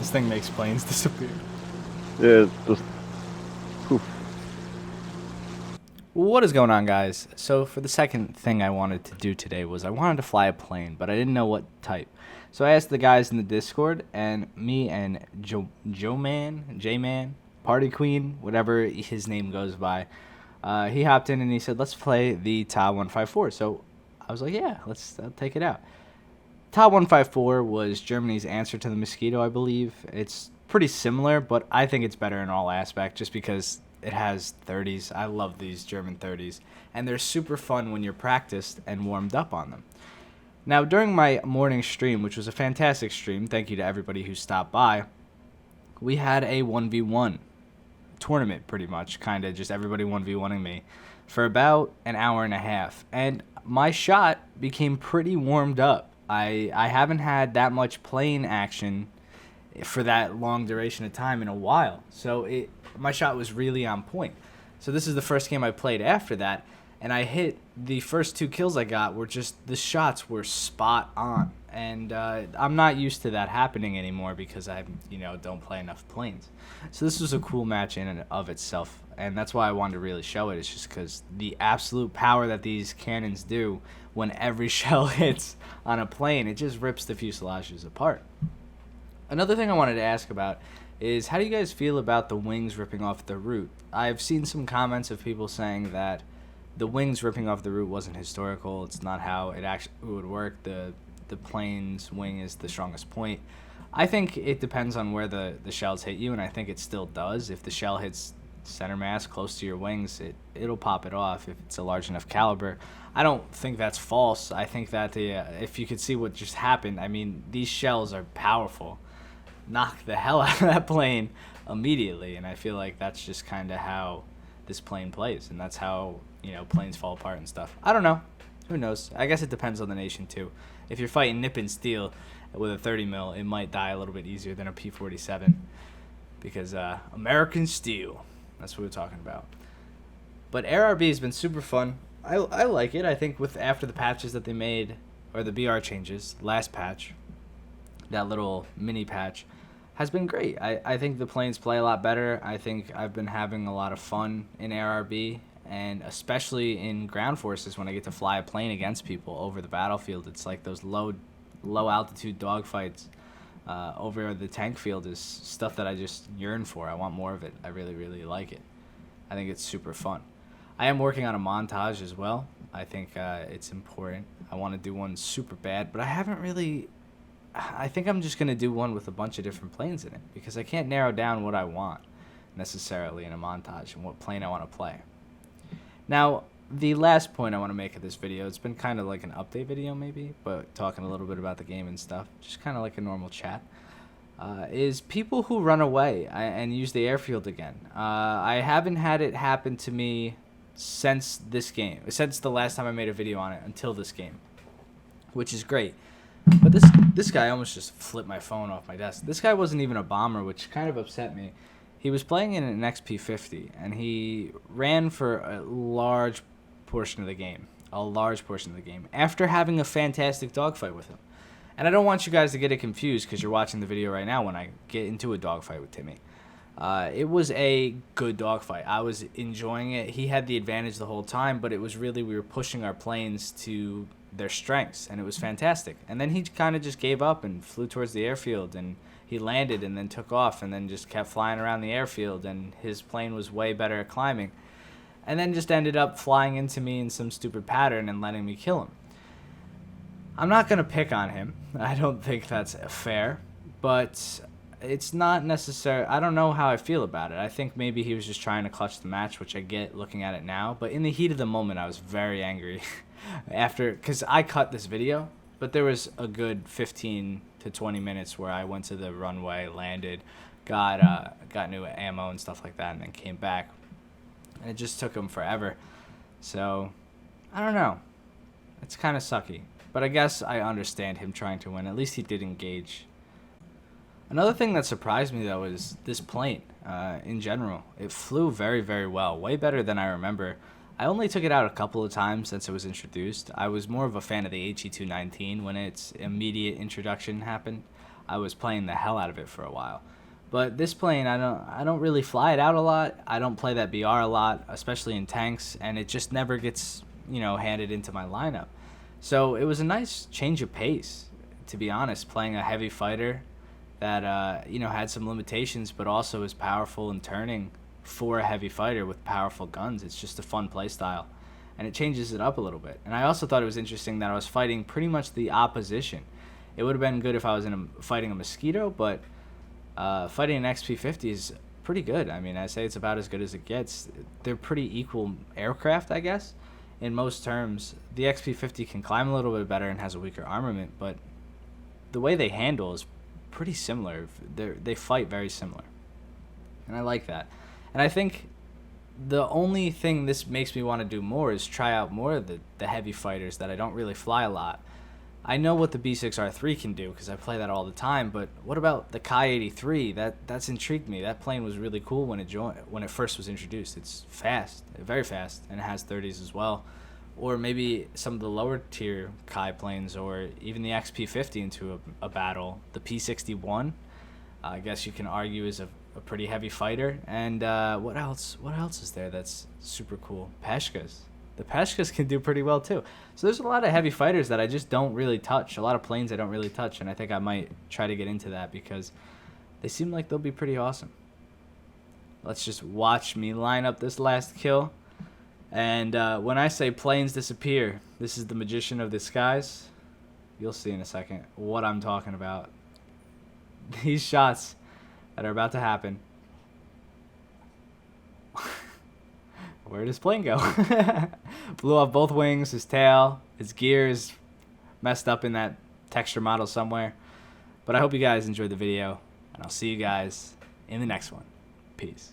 This thing makes planes disappear. Yeah, it's just poof. What is going on, guys? So for the second thing I wanted to do today was I wanted to fly a plane, but I didn't know what type. So I asked the guys in the Discord, and me and J-Man, Party Queen, whatever his name goes by, he hopped in and he said, let's play the Ta 154. So I was like, yeah, I'll take it out. Ta 154 was Germany's answer to the Mosquito, I believe. It's pretty similar, but I think it's better in all aspects just because it has 30s. I love these German 30s, and they're super fun when you're practiced and warmed up on them. Now, during my morning stream, which was a fantastic stream, thank you to everybody who stopped by, we had a 1v1 tournament, pretty much, kind of just everybody 1v1ing me for about an hour and a half, and my shot became pretty warmed up. I haven't had that much plane action for that long duration of time in a while, so my shot was really on point. So this is the first game I played after that, and I hit the first two kills I got were just the shots were spot on, and I'm not used to that happening anymore because I don't play enough planes. So this was a cool match in and of itself, and that's why I wanted to really show it. It's just because the absolute power that these cannons do when every shell hits on a plane, it just rips the fuselages apart. Another thing I wanted to ask about is how do you guys feel about the wings ripping off the root? I've seen some comments of people saying that the wings ripping off the root wasn't historical. It's not how it actually would work. The plane's wing is the strongest point. I think it depends on where the shells hit you, and I think it still does. If the shell hits center mass close to your wings, it'll pop it off if it's a large enough caliber. I don't think that's false. I think that if you could see what just happened, I mean, these shells are powerful. Knock the hell out of that plane immediately, and I feel like that's just kind of how this plane plays, and that's how planes fall apart and stuff. I don't know, who knows? I guess it depends on the nation too. If you're fighting Nippon steel with a 30 mil, it might die a little bit easier than a P-47 because American steel, that's what we're talking about. But ARB has been super fun. I like it. I think after the patches that they made, or the BR changes, last patch, that little mini patch has been great. I think the planes play a lot better. I think I've been having a lot of fun in ARB, and especially in ground forces when I get to fly a plane against people over the battlefield. It's like those low altitude dogfights over the tank field is stuff that I just yearn for. I want more of it. I really, really like it. I think it's super fun. I am working on a montage as well. I think it's important. I want to do one super bad, but I think I'm just going to do one with a bunch of different planes in it because I can't narrow down what I want necessarily in a montage and what plane I want to play. Now, the last point I want to make of this video, it's been kind of like an update video maybe, but talking a little bit about the game and stuff, just kind of like a normal chat, is people who run away and use the airfield again. I haven't had it happen to me since this game, since the last time I made a video on it until this game, which is great. But this guy almost just flipped my phone off my desk. This guy wasn't even a bomber, which kind of upset me. He was playing in an XP50, and he ran for a large portion of the game. After having a fantastic dogfight with him. And I don't want you guys to get it confused because you're watching the video right now when I get into a dogfight with Timmy. It was a good dogfight. I was enjoying it. He had the advantage the whole time, but it was really we were pushing our planes to their strengths, and it was fantastic. And then he kind of just gave up and flew towards the airfield, and he landed and then took off and then just kept flying around the airfield, and his plane was way better at climbing, and then just ended up flying into me in some stupid pattern and letting me kill him. I'm not going to pick on him. I don't think that's fair, but it's not necessary. I don't know how I feel about it. I think maybe he was just trying to clutch the match, which I get looking at it now, but in the heat of the moment I was very angry because I cut this video, but there was a good 15 to 20 minutes where I went to the runway, landed, got new ammo and stuff like that, and then came back, and it just took him forever. So I don't know, it's kind of sucky, but I guess I understand him trying to win. At least he did engage. Another thing that surprised me though is this plane in general. It flew very, very well, way better than I remember. I only took it out a couple of times since it was introduced. I was more of a fan of the HE219 when its immediate introduction happened. I was playing the hell out of it for a while. But this plane, I don't really fly it out a lot. I don't play that BR a lot, especially in tanks, and it just never gets, handed into my lineup. So it was a nice change of pace, to be honest, playing a heavy fighter that had some limitations, but also is powerful and turning for a heavy fighter with powerful guns. It's just a fun play style, and it changes it up a little bit. And I also thought it was interesting that I was fighting pretty much the opposition. It would have been good if I was fighting a Mosquito, but fighting an XP-50 is pretty good. I mean, I say it's about as good as it gets. They're pretty equal aircraft, I guess, in most terms. The XP-50 can climb a little bit better and has a weaker armament, but the way they handle is pretty similar. They fight very similar, and I like that. And I think the only thing this makes me want to do more is try out more of the heavy fighters that I don't really fly a lot. I know what the B6R3 can do because I play that all the time, but what about the Ki-83? That's intrigued me. That plane was really cool when it first was introduced. It's fast, very fast, and it has 30s as well. Or maybe some of the lower tier Kai planes, or even the XP-50 into a battle. The P-61, I guess you can argue is a pretty heavy fighter. And what else? What else is there that's super cool? Peshkas. The Peshkas can do pretty well too. So there's a lot of heavy fighters that I just don't really touch. A lot of planes I don't really touch, and I think I might try to get into that because they seem like they'll be pretty awesome. Let's just watch me line up this last kill. And when I say planes disappear, this is the Magician of the Skies. You'll see in a second what I'm talking about. These shots that are about to happen. Where did his plane go? Blew off both wings, his tail, his gears messed up in that texture model somewhere. But I hope you guys enjoyed the video, and I'll see you guys in the next one. Peace.